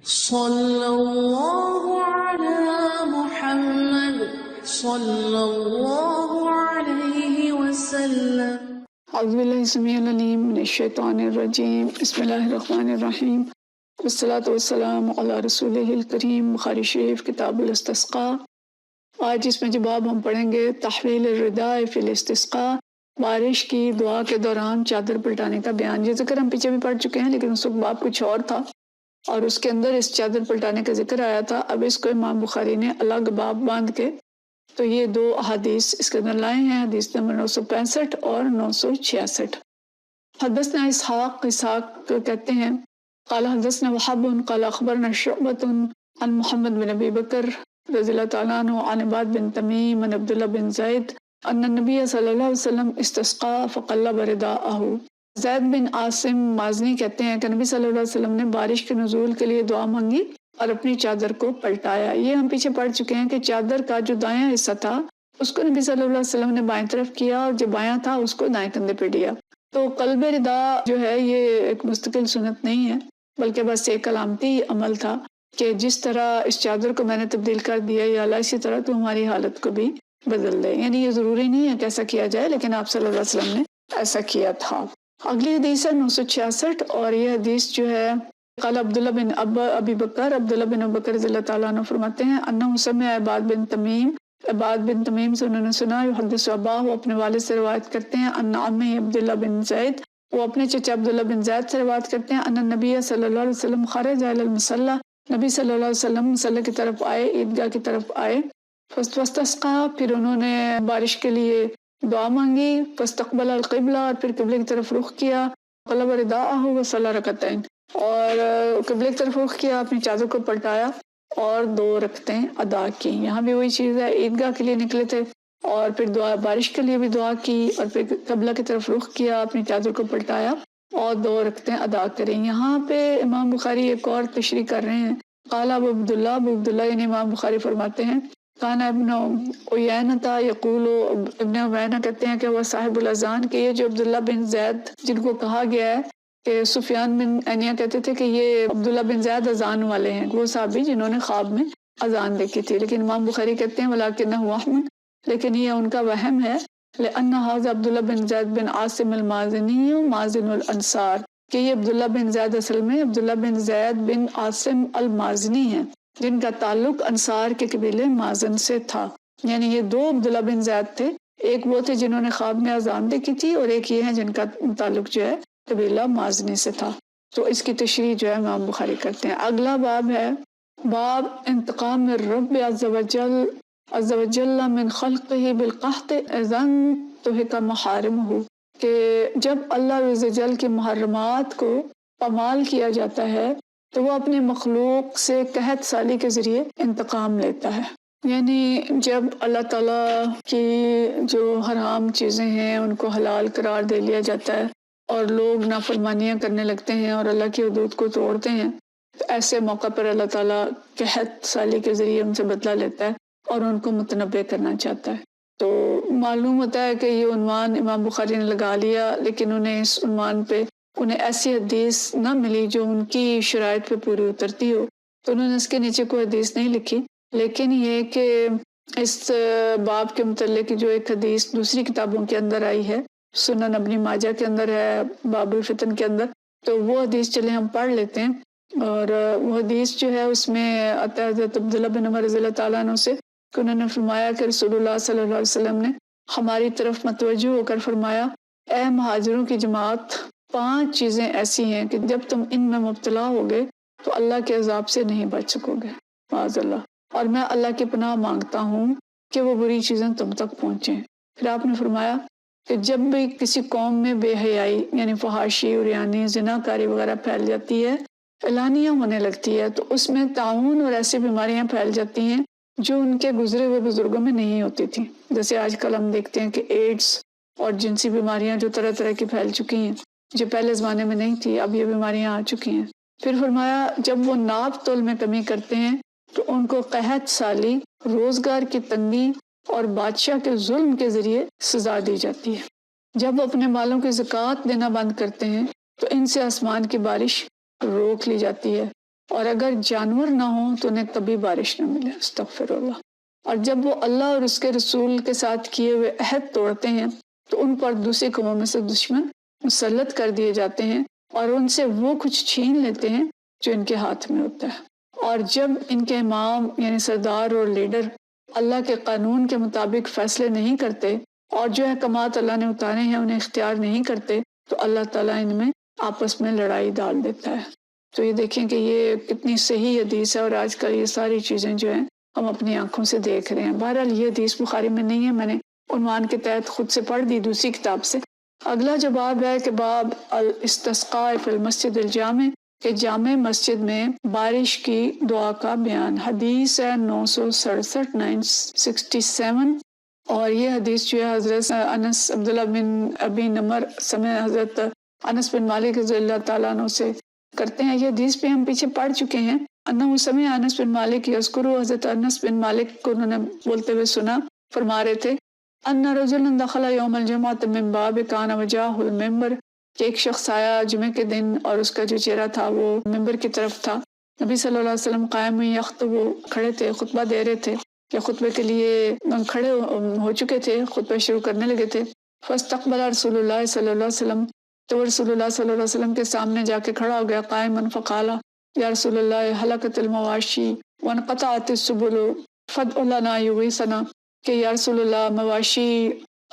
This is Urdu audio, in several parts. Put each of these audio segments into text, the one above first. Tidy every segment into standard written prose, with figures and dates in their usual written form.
صلی اللہ علی محمد صلی اللہ علیہ وسلم۔ اعوذ باللہ السمیع العلیم من الشیطان الرجیم، بسم اللہ الرحمن الرحیم، والصلاة والسلام علی رسولہ الکریم۔ بخاری شریف کتاب الاستسقاء۔ آج اس میں جو باب ہم پڑھیں گے تحویل الرداء فی الاستسقاء، بارش کی دعا کے دوران چادر پلٹانے کا بیان۔ یہ ذکر ہم پیچھے بھی پڑھ چکے ہیں، لیکن اس وقت باب کچھ اور تھا اور اس کے اندر اس چادر پلٹانے کا ذکر آیا تھا۔ اب اس کو امام بخاری نے الگ باب باندھ کے تو یہ دو احادیث اس کے اندر لائے ہیں، حدیث نمبر 965 اور 966۔ حدثنا اسحاق کہتے ہیں قال حدثنا وهب قال اخبرنا شعبۃ عن محمد بن ابی بکر رضی اللہ تعالیٰ عنہ عن عباد بن تمیم عن عبداللہ بن زید ان النبی صلی اللہ علیہ وسلم استسقى فقلب رداءه۔ زید بن عاصم مازنی کہتے ہیں کہ نبی صلی اللہ علیہ وسلم نے بارش کے نزول کے لیے دعا مانگی اور اپنی چادر کو پلٹایا۔ یہ ہم پیچھے پڑھ چکے ہیں کہ چادر کا جو دایاں حصہ تھا اس کو نبی صلی اللہ علیہ وسلم نے بائیں طرف کیا اور جو بایاں تھا اس کو دائیں کندھے پہ دیا۔ تو قلب ردا جو ہے یہ ایک مستقل سنت نہیں ہے، بلکہ بس ایک علامتی عمل تھا کہ جس طرح اس چادر کو میں نے تبدیل کر دیا یا اللہ اسی طرح تو ہماری حالت کو بھی بدل دے۔ یعنی یہ ضروری نہیں ہے کہ ایسا کیا جائے، لیکن آپ صلی اللہ علیہ وسلم نے ایسا کیا تھا۔ اگلی حدیث ہے 966 اور یہ حدیث جو ہے قال عبداللہ بن ابی بکر، عبداللہ بن ابی بکر رضی اللہ تعالیٰ عنہ فرماتے ہیں انہ سمع عباد بن تمیم، عباد بن تمیم سے انہوں نے سنا یحدث اباہ، وہ اپنے والد سے روایت کرتے ہیں ان عمہ عبداللہ بن زید، وہ اپنے چچا عبداللہ بن زید سے روایت کرتے ہیں ان النبی صلی اللہ علیہ وسلم خرج الی المصلی، نبی صلی اللہ علیہ وسلم مصلی کی طرف آئے، عیدگاہ کی طرف آئے، فاستسقى، پھر انہوں نے بارش کے لیے دعا مانگی، فاستقبل القبلہ، اور پھر قبلے کی طرف رخ کیا، قلب رداءه وصلى رکعتین، اور قبلے کی طرف رخ کیا، اپنی چادر کو پلٹایا اور 2 رکعتیں ادا کی۔ یہاں بھی وہی چیز ہے، عیدگاہ کے لیے نکلے تھے اور پھر دعا بارش کے لیے بھی دعا کی اور پھر قبلہ کی طرف رخ کیا، اپنی چادر کو پلٹایا اور 2 رکعتیں ادا کریں۔ یہاں پہ امام بخاری ایک اور تشریح کر رہے ہیں، قال ابو عبداللہ یعنی امام بخاری فرماتے ہیں کان ابن عیینہ یقول، ابن عیینہ کہتے ہیں کہ وہ صاحب الاذان، کہ یہ جو عبداللہ بن زید جن کو کہا گیا ہے کہ سفیان بن عینیہ کہتے تھے کہ یہ عبداللہ بن زید اذان والے ہیں، وہ صحابی جنہوں نے خواب میں اذان دیکھی تھی، لیکن امام بخاری کہتے ہیں ولکنہ وہم، لیکن یہ ان کا وہم ہے، لأن هذا عبداللہ بن زید بن عاصم المازنی مازن الانصار، کہ یہ عبداللہ بن زید اصل میں عبداللہ بن زید بن عاصم المازنی ہیں جن کا تعلق انصار کے قبیلے مازن سے تھا۔ یعنی یہ 2 عبداللہ بن زید تھے، ایک وہ تھے جنہوں نے خواب میں اذان دیکھی تھی اور ایک یہ ہیں جن کا تعلق جو ہے قبیلہ مازنی سے تھا۔ تو اس کی تشریح جو ہے امام بخاری کرتے ہیں۔ اگلا باب ہے باب انتقام الرب عز وجل من خلقه بالقحط اذا انتهك محارمه، کہ جب اللہ عز وجل کی محرمات کو پامال کیا جاتا ہے تو وہ اپنے مخلوق سے قحط سالی کے ذریعے انتقام لیتا ہے۔ یعنی جب اللہ تعالیٰ کی جو حرام چیزیں ہیں ان کو حلال قرار دے لیا جاتا ہے اور لوگ نافرمانیاں کرنے لگتے ہیں اور اللہ کی حدود کو توڑتے ہیں، تو ایسے موقع پر اللہ تعالیٰ قحط سالی کے ذریعے ان سے بدلہ لیتا ہے اور ان کو متنبع کرنا چاہتا ہے۔ تو معلوم ہوتا ہے کہ یہ عنوان امام بخاری نے لگا لیا، لیکن انہیں اس عنوان پہ انہیں ایسی حدیث نہ ملی جو ان کی شرائط پہ پوری اترتی ہو، تو انہوں نے اس کے نیچے کوئی حدیث نہیں لکھی، لیکن یہ کہ اس باب کے متعلق جو ایک حدیث دوسری کتابوں کے اندر آئی ہے، سنن ابن ماجہ کے اندر ہے، باب الفتن کے اندر، تو وہ حدیث چلے ہم پڑھ لیتے ہیں۔ اور وہ حدیث جو ہے اس میں آتا ہے حضرت عبداللہ بن عمر رضی اللہ تعالیٰ عنہ سے کہ انہوں نے فرمایا کہ رسول اللہ صلی اللہ علیہ وسلم نے ہماری طرف متوجہ ہو کر فرمایا، اے مہاجروں کی جماعت، 5 چیزیں ایسی ہیں کہ جب تم ان میں مبتلا ہوگے تو اللہ کے عذاب سے نہیں بچ سکو گے، معاذ اللہ، اور میں اللہ کی پناہ مانگتا ہوں کہ وہ بری چیزیں تم تک پہنچیں۔ پھر آپ نے فرمایا کہ جب بھی کسی قوم میں بے حیائی یعنی فحاشی، عریانی، زنا کاری وغیرہ پھیل جاتی ہے، اعلانیہ ہونے لگتی ہے، تو اس میں طاعون اور ایسی بیماریاں پھیل جاتی ہیں جو ان کے گزرے ہوئے بزرگوں میں نہیں ہوتی تھیں، جیسے آج کل ہم دیکھتے ہیں کہ ایڈز اور جنسی بیماریاں جو طرح طرح کی پھیل چکی ہیں، جو پہلے زمانے میں نہیں تھی، اب یہ بیماریاں آ چکی ہیں۔ پھر فرمایا جب وہ ناپ تول میں کمی کرتے ہیں تو ان کو قحط سالی، روزگار کی تنگی اور بادشاہ کے ظلم کے ذریعے سزا دی جاتی ہے۔ جب وہ اپنے مالوں کی زکوٰۃ دینا بند کرتے ہیں تو ان سے آسمان کی بارش روک لی جاتی ہے، اور اگر جانور نہ ہوں تو انہیں کبھی بارش نہ ملے، استغفر اللہ۔ اور جب وہ اللہ اور اس کے رسول کے ساتھ کیے ہوئے عہد توڑتے ہیں تو ان پر دوسری قوموں میں سے دشمن مسلط کر دیے جاتے ہیں اور ان سے وہ کچھ چھین لیتے ہیں جو ان کے ہاتھ میں ہوتا ہے۔ اور جب ان کے امام یعنی سردار اور لیڈر اللہ کے قانون کے مطابق فیصلے نہیں کرتے اور جو احکامات اللہ نے اتارے ہیں انہیں اختیار نہیں کرتے تو اللہ تعالیٰ ان میں آپس میں لڑائی ڈال دیتا ہے۔ تو یہ دیکھیں کہ یہ کتنی صحیح حدیث ہے، اور آج کل یہ ساری چیزیں جو ہیں ہم اپنی آنکھوں سے دیکھ رہے ہیں۔ بہرحال یہ حدیث بخاری میں نہیں ہے، میں نے عنوان کے تحت خود سے پڑھ دی دوسری کتاب سے۔ اگلا جو باب ہے کہ باب الاستسقاء فی المسجد الجامع، کہ جامع مسجد میں بارش کی دعا کا بیان۔ حدیث ہے 967 967، اور یہ حدیث جو ہے حضرت انس عبداللہ بن ابی نمر سمع حضرت انس بن مالک رضی اللہ تعالیٰ عنہ سے کرتے ہیں۔ یہ حدیث پہ ہم پیچھے پڑھ چکے ہیں۔ انہ سمع انس بن مالک یذکر، حضرت انس بن مالک کو انہوں نے بولتے ہوئے سنا، فرما رہے تھے ان رجلا دخل یوم الجمعۃ من باب کان وجهه المنبر، کہ ایک شخص آیا جمعے کے دن اور اس کا جو چہرہ تھا وہ ممبر کی طرف تھا۔ نبی صلی اللہ علیہ وسلم قائم یخطب، کھڑے تھے خطبہ دے رہے تھے، یا خطبے کے لیے کھڑے ہو چکے تھے، خطبہ شروع کرنے لگے تھے۔ فاستقبل رسول اللہ صلی اللہ علیہ وسلم، تو رسول اللہ صلی اللہ علیہ وسلم کے سامنے جا کے کھڑا ہو گیا قائما، فقال یا رسول اللہ ہلکت المواشی وانقطعت السبل فادع لنا یغیثنا، کہ یا رسول اللہ مواشی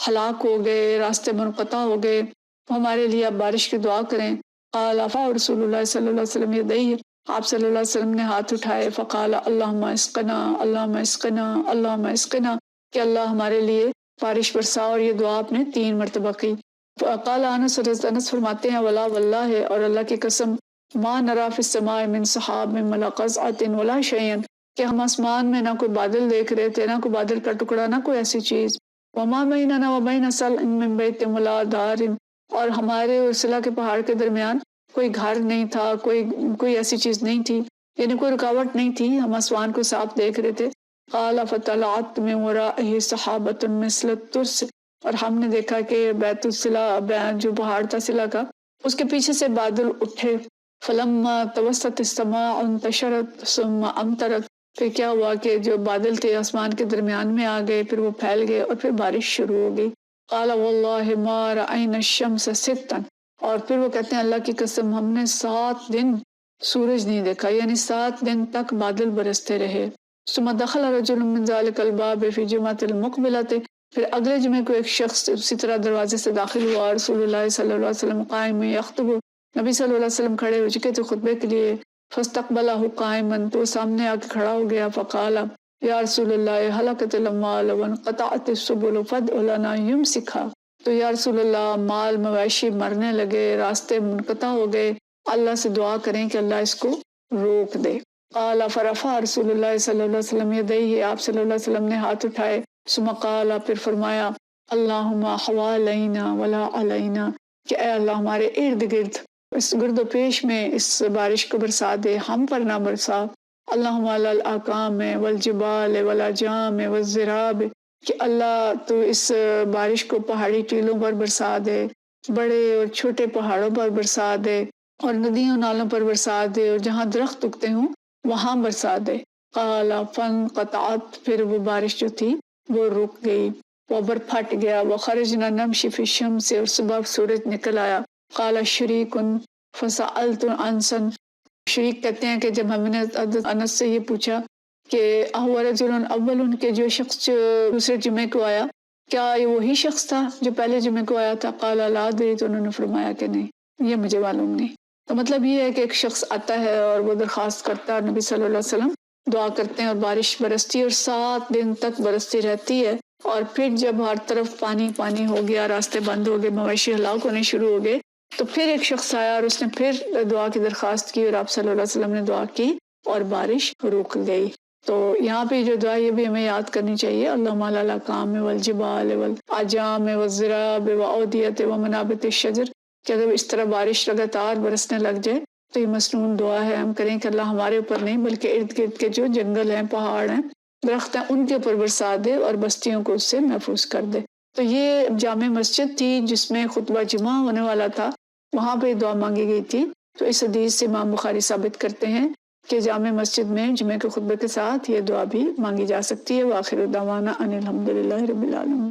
ہلاک ہو گئے، راستے منقطع ہو گئے، ہمارے لیے آپ بارش کی دعا کریں۔ قال فا رسول اللہ صلی اللہ علیہ وسلم یدیہ، آپ صلی اللہ علیہ وسلم نے ہاتھ اٹھائے، فقال اللہم اسقنا اللہم اسقنا اللہم اسقنا، کہ اللہ ہمارے لیے بارش برسا، اور یہ دعا آپ نے 3 مرتبہ کی۔ قال انس، انس فرماتے ہیں ولا واللہ، اور اللہ کی قسم، ما نرى في السماء من سحاب من ملقزعۃ ولا شیء، کہ ہم آسمان میں نہ کوئی بادل دیکھ رہے تھے، نہ کوئی بادل کا ٹکڑا، نہ کوئی ایسی چیز۔ وما بیننا وبین صلع من بیت ولا دار، اور ہمارے اور صلع کے پہاڑ کے درمیان کوئی گھر نہیں تھا، کوئی ایسی چیز نہیں تھی، یعنی کوئی رکاوٹ نہیں تھی، ہم آسمان کو صاف دیکھ رہے تھے۔ قال فطلعت من ورائه سحابۃ مثل الترس، اور ہم نے دیکھا کہ بیت الصلہ جو پہاڑ تھا صلہ کا، اس کے پیچھے سے بادل اٹھے۔ فلما توسط السماء انتشرت ثم امطرت، پھر کیا ہوا کہ جو بادل تھے آسمان کے درمیان میں آ گئے، پھر وہ پھیل گئے اور پھر بارش شروع ہو گئی۔ قال واللہ ما رأینا الشمس ستا، اور پھر وہ کہتے ہیں اللہ کی قسم ہم نے 7 دن سورج نہیں دیکھا، یعنی 7 دن تک بادل برستے رہے۔ ثم دخل رجل من ذلك الباب في جمعة المقبلة، پھر اگلے جمعے کو ایک شخص اسی طرح دروازے سے داخل ہوا، رسول اللہ صلی اللہ علیہ وسلم قائم یخطب، نبی صلی اللہ علیہ وسلم کھڑے ہو چکے تھے خطبے کے لیے۔ فاستقبلہ قائما، تو سامنے آ کے کھڑا ہو گیا، فقال یا رسول اللہ ہلکت الاموال وانقطعت السبل فادع لنا یمسکھا، تو یا رسول اللہ مال مویشی مرنے لگے، راستے منقطع ہو گئے، اللہ سے دعا کریں کہ اللہ اس کو روک دے۔ قال فرفع رسول اللہ صلی اللہ علیہ وسلم یدیہ، آپ صلی اللہ علیہ وسلم نے ہاتھ اٹھائے، ثم قال، پھر فرمایا اللہم حوالینا ولا علینا، کہ اے اللہ ہمارے ارد گرد اس گرد و پیش میں اس بارش کو برسا دے، ہم پر نہ برسا۔ اللہم علی الاکام والجبال والاجام والزراب، کہ اللہ تو اس بارش کو پہاڑی ٹیلوں پر برسا دے، بڑے اور چھوٹے پہاڑوں پر برسا دے، اور ندیوں نالوں پر برسا دے، اور جہاں درخت اگتے ہوں وہاں برسا دے۔ قال فانقطعت، پھر وہ بارش جو تھی وہ رک گئی، وبر پھٹ گیا، وخرجنا نمشی فی الشمس، اور صبح سورج نکل آیا۔ قال شریک فسألت انسا، شریک کہتے ہیں کہ جب ہم نے انس سے یہ پوچھا کہ اہو رجل اول، کہ جو شخص جو دوسرے جمعے کو آیا کیا یہ وہی شخص تھا جو پہلے جمعے کو آیا تھا؟ قال لا ادری، تو انہوں نے فرمایا کہ نہیں، یہ مجھے معلوم نہیں۔ تو مطلب یہ ہے کہ ایک شخص آتا ہے اور وہ درخواست کرتا ہے، اور نبی صلی اللہ علیہ وسلم دعا کرتے ہیں اور بارش برستی ہے، اور 7 دن تک برستی رہتی ہے، اور پھر جب ہر طرف پانی پانی ہو گیا، راستے بند ہو گئے، مویشی ہلاک ہونے شروع ہو گئے، تو پھر ایک شخص آیا اور اس نے پھر دعا کی درخواست کی، اور آپ صلی اللہ علیہ وسلم نے دعا کی اور بارش رک گئی۔ تو یہاں پہ جو دعا یہ بھی ہمیں یاد کرنی چاہیے، اللہم علی الاکام والجبال والاجام والزراب واودیۃ ومنابت الشجر، کہ اگر اس طرح بارش لگاتار برسنے لگ جائے تو یہ مسنون دعا ہے، ہم کریں کہ اللہ ہمارے اوپر نہیں بلکہ ارد گرد کے جو جنگل ہیں، پہاڑ ہیں، درخت ہیں، ان کے اوپر برسا دے اور بستیوں کو اس سے محفوظ کر دے۔ تو یہ جامع مسجد تھی جس میں خطبہ جمعہ ہونے والا تھا، وہاں پہ دعا مانگی گئی تھی۔ تو اس حدیث سے امام بخاری ثابت کرتے ہیں کہ جامع مسجد میں جمعے کے خطبے کے ساتھ یہ دعا بھی مانگی جا سکتی ہے۔ وآخر دعوانا ان الحمدللہ رب العالمین۔